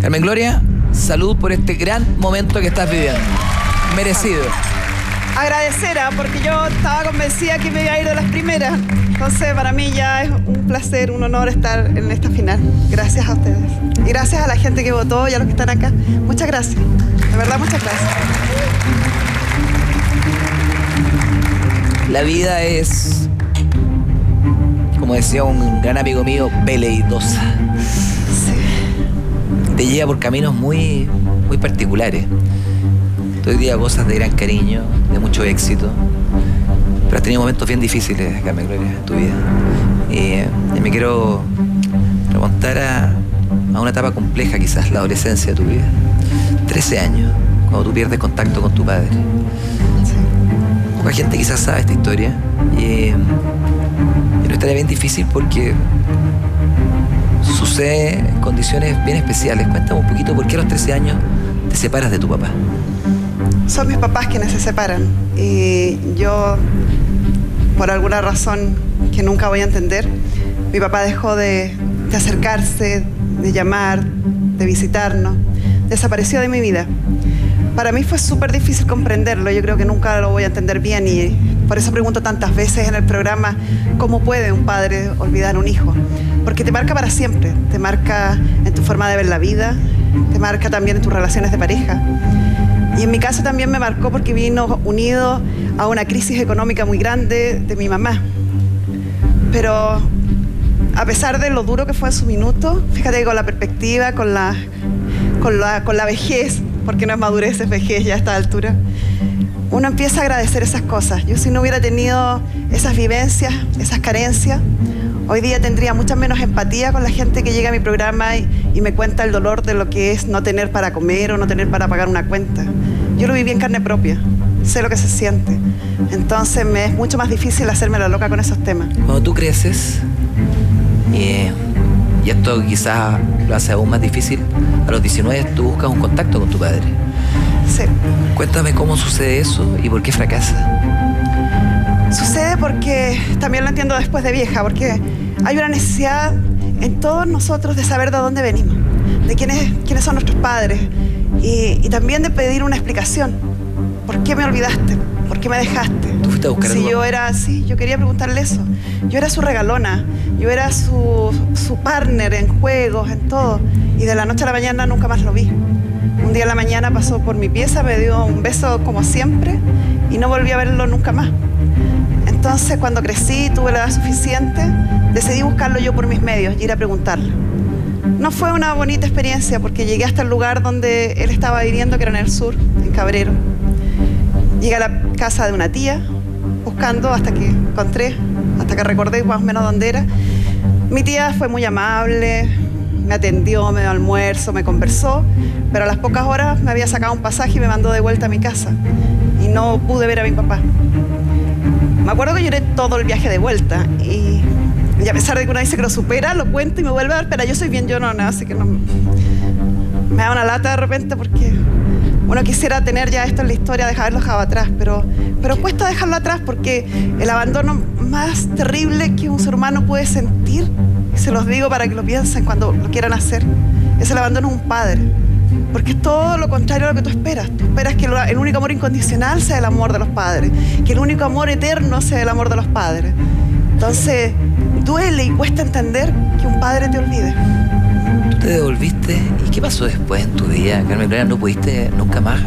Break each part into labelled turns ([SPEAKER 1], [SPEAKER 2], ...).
[SPEAKER 1] Carmen Gloria, salud por este gran momento que estás viviendo. Merecido.
[SPEAKER 2] Agradecer, porque yo estaba convencida que me iba a ir de las primeras. Entonces, para mí ya es un placer, un honor estar en esta final. Gracias a ustedes. Y gracias a la gente que votó y a los que están acá. Muchas gracias. De verdad, muchas gracias.
[SPEAKER 1] La vida es, como decía un gran amigo mío, veleidosa.
[SPEAKER 2] Sí.
[SPEAKER 1] Te lleva por caminos muy particulares. Hoy día gozas de gran cariño, de mucho éxito, pero has tenido momentos bien difíciles, Carmen Gloria, en tu vida. Y me quiero remontar a una etapa compleja, quizás la adolescencia de tu vida. 13 años, cuando tú pierdes contacto con tu padre. Poca gente quizás sabe esta historia. Y una historia bien difícil porque sucede en condiciones bien especiales. Cuéntame un poquito por qué a los 13 años te separas de tu papá.
[SPEAKER 2] Son mis papás quienes se separan y yo, por alguna razón que nunca voy a entender, mi papá dejó de acercarse, de llamar, de visitarnos, desapareció de mi vida. Para mí fue súper difícil comprenderlo, yo creo que nunca lo voy a entender bien y por eso pregunto tantas veces en el programa cómo puede un padre olvidar a un hijo, porque te marca para siempre, te marca en tu forma de ver la vida, te marca también en tus relaciones de pareja. Y en mi caso también me marcó porque vino unido a una crisis económica muy grande de mi mamá. Pero a pesar de lo duro que fue en su minuto, fíjate que con la perspectiva, con la vejez, porque no es madurez, es vejez ya a esta altura, uno empieza a agradecer esas cosas. Yo si no hubiera tenido esas vivencias, esas carencias, hoy día tendría mucha menos empatía con la gente que llega a mi programa y me cuenta el dolor de lo que es no tener para comer o no tener para pagar una cuenta. Yo lo viví en carne propia, sé lo que se siente. Entonces me es mucho más difícil hacerme la loca con esos temas.
[SPEAKER 1] Cuando tú creces, y esto quizás lo hace aún más difícil, a los 19 tú buscas un contacto con tu padre.
[SPEAKER 2] Sí.
[SPEAKER 1] Cuéntame cómo sucede eso y por qué fracasa.
[SPEAKER 2] Sucede porque, también lo entiendo después de vieja, porque hay una necesidad en todos nosotros de saber de dónde venimos, de quiénes son nuestros padres y también de pedir una explicación. ¿Por qué me olvidaste? ¿Por qué me dejaste?
[SPEAKER 1] ¿Tú fuiste a buscar
[SPEAKER 2] si yo era así, yo quería preguntarle eso. Yo era su regalona, yo era su partner en juegos, en todo. Y de la noche a la mañana nunca más lo vi. Un día en la mañana pasó por mi pieza, me dio un beso como siempre y no volví a verlo nunca más. Entonces, cuando crecí, tuve la edad suficiente, decidí buscarlo yo por mis medios y ir a preguntarle. No fue una bonita experiencia porque llegué hasta el lugar donde él estaba viviendo, que era en el sur, en Cabrero. Llegué a la casa de una tía, buscando hasta que encontré, hasta que recordé más o menos dónde era. Mi tía fue muy amable, me atendió, me dio almuerzo, me conversó, pero a las pocas horas me había sacado un pasaje y me mandó de vuelta a mi casa. Y no pude ver a mi papá. Me acuerdo que lloré todo el viaje de vuelta y a pesar de que uno dice que lo supera, lo cuento y me vuelve a dar, pero yo soy bien llorona, así que no, me da una lata de repente porque uno quisiera tener ya esto en la historia, haberlo dejado atrás, pero cuesta dejarlo atrás porque el abandono más terrible que un ser humano puede sentir, y se los digo para que lo piensen cuando lo quieran hacer, es el abandono de un padre. Porque es todo lo contrario a lo que tú esperas. Tú esperas que el único amor incondicional sea el amor de los padres, que el único amor eterno sea el amor de los padres. Entonces, duele y cuesta entender que un padre te olvide.
[SPEAKER 1] Tú te devolviste, ¿y qué pasó después en tu vida, Carmen Gloria? ¿No pudiste nunca más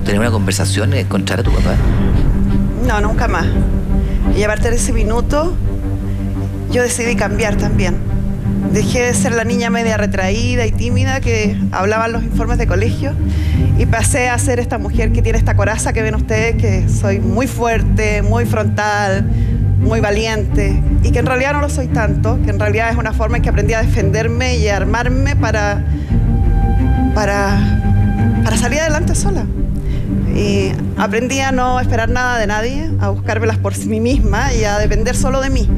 [SPEAKER 1] tener una conversación y encontrar a tu papá?
[SPEAKER 2] No, nunca más. Y a partir de ese minuto, yo decidí cambiar también. Dejé de ser la niña media retraída y tímida que hablaba en los informes de colegio y pasé a ser esta mujer que tiene esta coraza que ven ustedes, que soy muy fuerte, muy frontal, muy valiente y que en realidad no lo soy tanto, que en realidad es una forma en que aprendí a defenderme y a armarme para salir adelante sola. Y aprendí a no esperar nada de nadie, a buscármelas por mí misma y a depender solo de mí.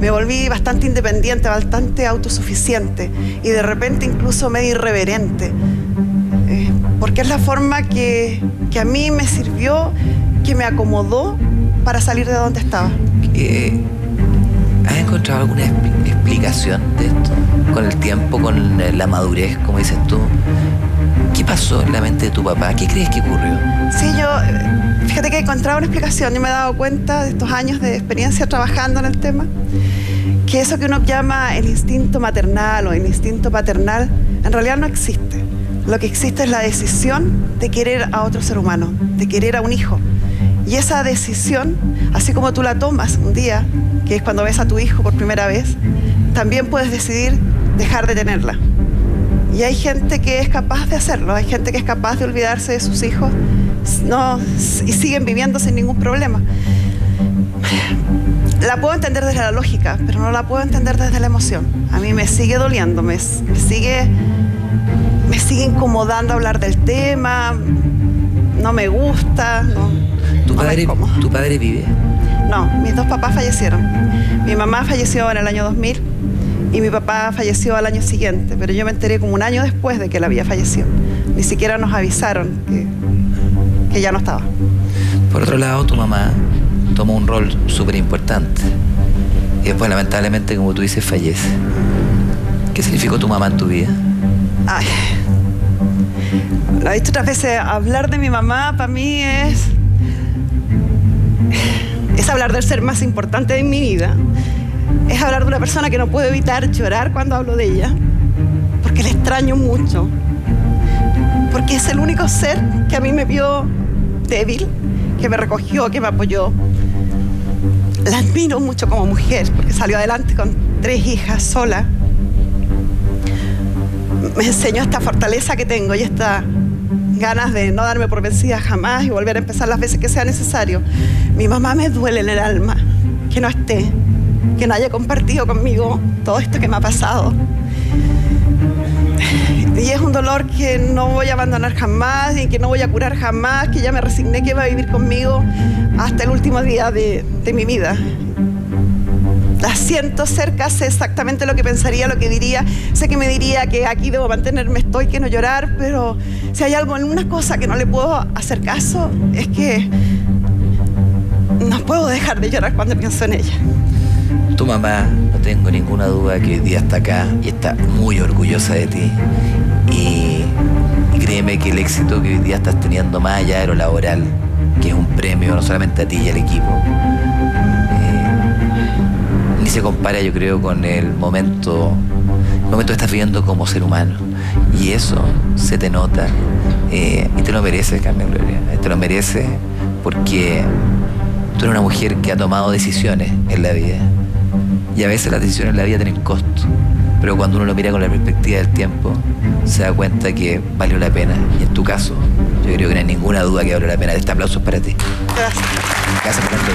[SPEAKER 2] Me volví bastante independiente, bastante autosuficiente y de repente incluso medio irreverente. Porque es la forma que a mí me sirvió, que me acomodó para salir de donde estaba.
[SPEAKER 1] ¿Has encontrado alguna explicación de esto? Con el tiempo, con la madurez, como dices tú, muerte de tu papá, ¿qué crees que ocurrió?
[SPEAKER 2] Sí, fíjate que he encontrado una explicación. Yo me he dado cuenta de estos años de experiencia trabajando en el tema, que eso que uno llama el instinto maternal o el instinto paternal, en realidad no existe. Lo que existe es la decisión de querer a otro ser humano, de querer a un hijo. Y esa decisión, así como tú la tomas un día, que es cuando ves a tu hijo por primera vez, también puedes decidir dejar de tenerla. Y hay gente que es capaz de hacerlo, hay gente que es capaz de olvidarse de sus hijos y siguen viviendo sin ningún problema. La puedo entender desde la lógica, pero no la puedo entender desde la emoción. A mí me sigue doliendo, me sigue incomodando hablar del tema, no me gusta.
[SPEAKER 1] ¿Tu padre vive?
[SPEAKER 2] No, mis dos papás fallecieron. Mi mamá falleció en el año 2000 y mi papá falleció al año siguiente, pero yo me enteré como un año después de que él había fallecido. Ni siquiera nos avisaron que ya no estaba.
[SPEAKER 1] Por otro lado, tu mamá tomó un rol súper importante y después, lamentablemente, como tú dices, fallece. ¿Qué significó tu mamá en tu vida?
[SPEAKER 2] Ay, lo he dicho otras veces, hablar de mi mamá para mí es hablar del ser más importante de mi vida. Es hablar de una persona que no puedo evitar llorar cuando hablo de ella, porque la extraño mucho, porque es el único ser que a mí me vio débil, que me recogió, que me apoyó. La admiro mucho como mujer, porque salió adelante con 3 hijas sola. Me enseñó esta fortaleza que tengo y estas ganas de no darme por vencida jamás y volver a empezar las veces que sea necesario. Mi mamá me duele en el alma que no esté, que no haya compartido conmigo todo esto que me ha pasado. Y es un dolor que no voy a abandonar jamás y que no voy a curar jamás, que ya me resigné que va a vivir conmigo hasta el último día de mi vida. La siento cerca, sé exactamente lo que pensaría, lo que diría. Sé que me diría que aquí debo mantenerme estoica y no llorar, pero si hay algo en una cosa que no le puedo hacer caso, es que no puedo dejar de llorar cuando pienso en ella.
[SPEAKER 1] Tu mamá, no tengo ninguna duda que hoy día está acá y está muy orgullosa de ti. Y créeme que el éxito que hoy día estás teniendo, más allá de lo laboral, que es un premio no solamente a ti y al equipo, ni se compara, yo creo, con el momento que estás viviendo como ser humano. Y eso se te nota y te lo mereces, Carmen Gloria. Te lo mereces porque tú eres una mujer que ha tomado decisiones en la vida. Y a veces las decisiones en la vida tienen costo, pero cuando uno lo mira con la perspectiva del tiempo, se da cuenta que valió la pena. Y en tu caso, yo creo que no hay ninguna duda que valió la pena. Este aplauso es para ti.
[SPEAKER 2] Gracias.
[SPEAKER 1] Gracias, Carmen Gloria.